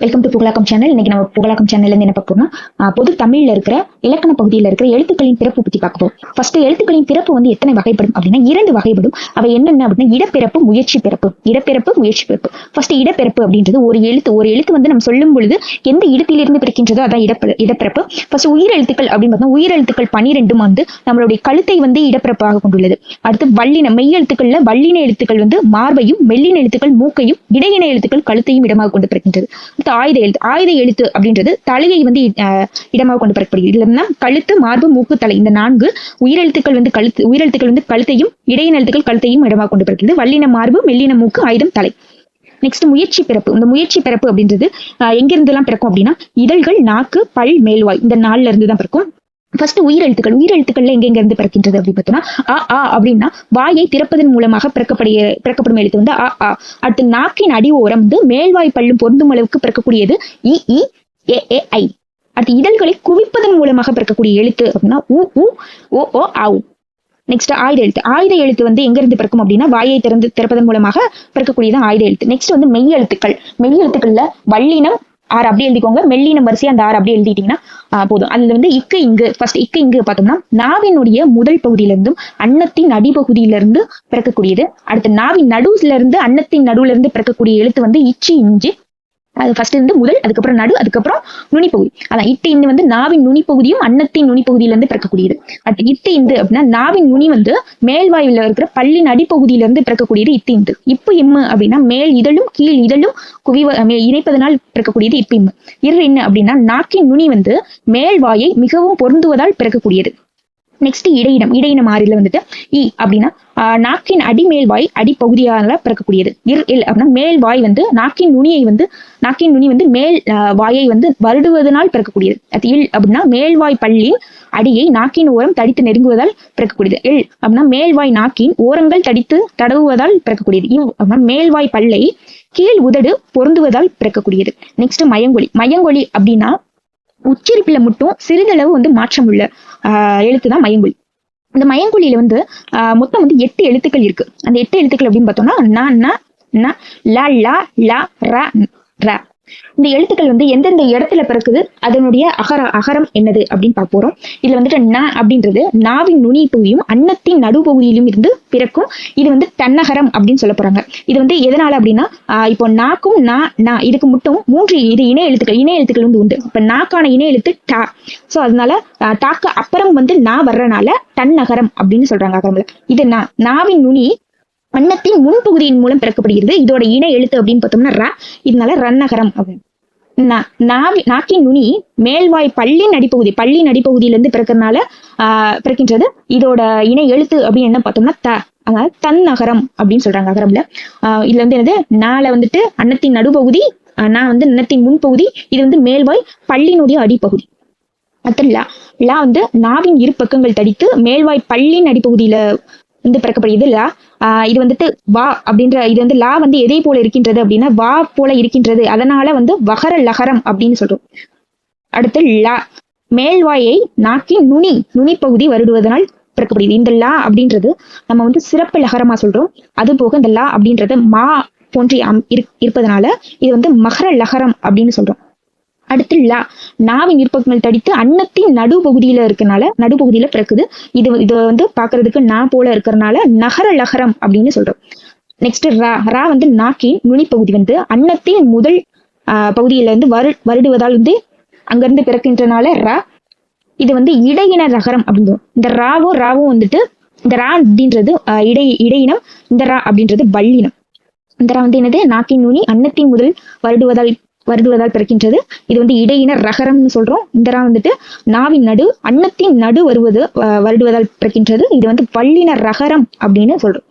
Welcome to புகழாக்கம் channel. இன்னைக்கு நம்ம புகழாக்கம் சேனல்ல இருந்து என்ன பார்ப்போம்னா, பொது தமிழ்ல இருக்கிற இலக்கண பகுதியில் இருக்கிற எழுத்துக்களின் பிறப்பு பத்தி பார்ப்போம். ஃபர்ஸ்ட் எழுத்துக்களின் பிறப்பு வந்து எத்தனை வகைப்படும் அப்படின்னா 2 வகைப்படும். அவை என்னென்ன அப்படின்னா இடப்பிறப்பு, முயற்சி பிறப்பு. இடப்பிறப்பு, முயற்சி பிறப்பு. ஃபர்ஸ்ட் இடப்பிறப்பு அப்படின்றது ஒரு எழுத்து வந்து நம்ம சொல்லும் பொழுது எந்த இடத்திலிருந்து பிறக்கின்றதோ அதான் இடப்பிறப்பு. ஃபர்ஸ்ட் உயிர் எழுத்துக்கள் அப்படின்னு பார்த்தா உயிர் எழுத்துக்கள் 12 வந்து நம்மளுடைய கழுத்தை வந்து இடப்பிறப்பாக கொண்டுள்ளது. அடுத்து வல்லின மெய் எழுத்துக்கள்ல வல்லின எழுத்துக்கள் வந்து மார்பையும், மெல்லின எழுத்துக்கள் மூக்கையும், இடையின எழுத்துக்கள் கழுத்தையும் இடமாக கொண்டு பிறக்கின்றது. ஆயுத எழுத்து அப்படின்றது தலையை வந்து இடமாக கொண்டு பிறக்கப்படுகிறது. இதுல கழுத்து, மார்பு, மூக்கு, தலை இந்த 4 உயிரெழுத்துக்கள் வந்து கழுத்தையும், இடையின எழுத்துக்கள் கழுத்தையும் இடமாக கொண்டு பிறக்கிறது. வல்லின மார்பு, மெல்லின மூக்கு, ஆயுதம் தலை. நெக்ஸ்ட் முயற்சி பிறப்பு. இந்த முயற்சி பிறப்பு அப்படின்றது எங்கிருந்து எல்லாம் பிறக்கும் அப்படின்னா இதழ்கள், நாக்கு, பல், மேல்வாய் இந்த 4ல இருந்து தான் பிறக்கும். ஃபர்ஸ்ட் உயிரெழுத்துக்கள்ல எங்க இருந்து பிறக்கின்றது அப்படின்னு பார்த்தோம்னா ஆ அப்படின்னா வாயை திறப்பதன் மூலமாக பிறக்கப்படும் எழுத்து வந்து ஆ. அடுத்து நாக்கின் அடி ஓரம் வந்து மேல்வாய் பல்லும் பொருந்தும் அளவுக்கு பிறக்கக்கூடியது இ ஏ ஐ. அடுத்து இதழ்களை குவிப்பதன் மூலமாக பிறக்கக்கூடிய எழுத்து அப்படின்னா ஓ ஆவு. நெக்ஸ்ட் ஆயுத எழுத்து வந்து எங்க இருந்து பிறக்கும் அப்படின்னா வாயை திறப்பதன் மூலமாக பிறக்கக்கூடியதான் ஆயுத எழுத்து. நெக்ஸ்ட் வந்து மெய் எழுத்துக்கள்ல வல்லினம் 6 அப்படி எழுதிக்கோங்க, மெல்லினம் வரிசை அந்த 6 அப்படி எழுதிட்டீங்கன்னா போதும். அதுல வந்து இக்கு இங்கு பார்த்தோம்னா நாவினுடைய முதல் பகுதியிலிருந்தும் அன்னத்தின் அடிப்பகுதியிலிருந்து பிறக்கக்கூடியது. அடுத்து நாவின் நடுவுல இருந்து அன்னத்தின் நடுவுல இருந்து பிறக்கக்கூடிய எழுத்து வந்து இச்சி இஞ்சு. அது ஃபர்ஸ்ட் இருந்து முதல், அதுக்கப்புறம் நடு, அதுக்கப்புறம் நுனிப்பகுதி. அதான் இட்டு இந்து வந்து நாவின் நுனிப்பகுதியும் அன்னத்தின் நுனிப்பகுதியிலிருந்து பிறக்கக்கூடியது. அடுத்து இட்டு இந்து அப்படின்னா நாவின் நுனி வந்து மேல்வாயில இருக்கிற பல்லின் அடிப்பகுதியிலிருந்து பிறக்கக்கூடியது இட்டு இந்து. இப்பு இம்மு அப்படின்னா மேல் இதழும் கீழ் இதழும் இணைப்பதனால் பிறக்கக்கூடியது இப்பு இம்மு. இன்னு அப்படின்னா நாக்கின் நுனி வந்து மேல்வாயை மிகவும் பொருந்துவதால் பிறக்கக்கூடியது. நெக்ஸ்ட் இடையினம் 6ல வந்துட்டு அப்படின்னா நாக்கின் அடிமேல்வாய் அடிப்பகுதியால பிறக்கக்கூடியது. அப்படின்னா மேல்வாய் வந்து நாக்கின் நுனி வந்து மேல் வாயை வந்து வருடுவதனால் பிறக்கக்கூடியது. அது அப்படின்னா மேல்வாய் பல்லின் அடியை நாக்கின் ஓரம் தடித்து நெருங்குவதால் பிறக்கக்கூடியது. அப்படின்னா மேல்வாய் நாக்கின் ஓரங்கள் தடித்து தடவுவதால் பிறக்கக்கூடியது. அப்படின்னா மேல்வாய் பல்லை கீழ் உதடு பொருந்துவதால் பிறக்கக்கூடியது. நெக்ஸ்ட் மயங்கொலி அப்படின்னா உச்சரிப்புல மட்டும் சிறிதளவு வந்து மாற்றம் உள்ள எழுத்துதான் மயங்கொலி. இந்த மயங்கொலியில வந்து மொத்தம் வந்து 8 எழுத்துக்கள் இருக்கு. அந்த 8 எழுத்துக்கள் அப்படின்னு பார்த்தோம்னா ல. இந்த எழுத்துக்கள் வந்து எந்தெந்த இடத்துல பிறக்குது, அதனுடைய அகரம் என்னது அப்படின்னு பார்க்க போறோம். இதுல வந்துட்டு ந அப்படின்றது நாவின் நுனி பகுதியும் அன்னத்தின் நடுப்பகுதியிலும் இருந்து பிறக்கும். இது வந்து தன்னகரம் அப்படின்னு சொல்ல போறாங்க. இது வந்து எதனால அப்படின்னா இப்போ நாக்கும் நா இதுக்கு மட்டும் 3 இது இணை எழுத்துக்கள் வந்து உண்டு. இப்ப நாக்கான இணை எழுத்து டா. சோ அதனால டாக்கு அப்புறம் வந்து நா வர்றனால தன்னகரம் அப்படின்னு சொல்றாங்க. அகரம்ல இது நாவின் நுனி அன்னத்தின் முன்பகுதியின் மூலம் பிறக்கப்படுகிறது. இதோட இணை எழுத்து அப்படின்னு பார்த்தோம்னா ர. இதனால ரன்னகரம் அப்படின்னு. நாக்கின் நுனி மேல்வாய் பல்லின் அடிப்பகுதியிலிருந்து பிறக்கிறதுனால பிறக்கின்றது. இதோட இணை எழுத்து அப்படின்னு என்ன பார்த்தோம்னா த. அதனால தன்னகரம் அப்படின்னு சொல்றாங்க அகரம்ல. இதுல வந்து என்னது நால வந்துட்டு அன்னத்தின் நடுப்பகுதி, நான் வந்து அன்னத்தின் முன்பகுதி, இது வந்து மேல்வாய் பல்லினுடைய அடிப்பகுதி. அடுத்து லா வந்து நாவின் இரு பக்கங்கள் தடித்து மேல்வாய் பல்லின் அடிப்பகுதியில வந்து பிறக்கப்படுகிறது. இது வந்துட்டு வா அப்படின்ற இது வந்து லா வந்து எதை போல இருக்கின்றது அப்படின்னா வா போல இருக்கின்றது. அதனால வந்து வகர லகரம் அப்படின்னு சொல்றோம். அடுத்து லா மேல்வாயை நாக்கின் நுனிப்பகுதி வருடுவதனால் பிறக்கப்படுகிறது. இந்த லா அப்படின்றது நம்ம வந்து சிறப்பு லகரமா சொல்றோம். அது போக இந்த லா அப்படின்றது மா போன்று இருப்பதனால இது வந்து மகர லகரம் அப்படின்னு சொல்றோம். அடுத்து நாவின் இற்பக்கங்கள் தடித்து அன்னத்தின் நடுப்பகுதியில பிறக்குது. இது வந்து பாக்குறதுக்கு நா போல இருக்கிறதுனால நகர லகரம் அப்படின்னு சொல்றோம். நெக்ஸ்ட் ரா வந்து நாக்கின் நுனிப்பகுதி வந்து அன்னத்தின் முதல் பகுதியில இருந்து வருடுவதால் வந்து அங்கிருந்து பிறக்கின்றனால ரா. இது வந்து இடையின ரகரம் அப்படின்னு. இந்த ராவும் வந்துட்டு இந்த ரா அப்படின்றது இடையினம், இந்த ரா அப்படின்றது வல்லினம். இந்த ரா வந்து என்னது நாக்கின் நுனி அன்னத்தின் முதல் வருடுவதால் பிறக்கின்றது. இது வந்து இடையின ரகரம்னு சொல்றோம். இந்த ரா வந்துட்டு நாவின் அன்னத்தின் நடு வருடுவதால் பிறக்கின்றது. இது வந்து வல்லின ரகரம் அப்படின்னு சொல்றோம்.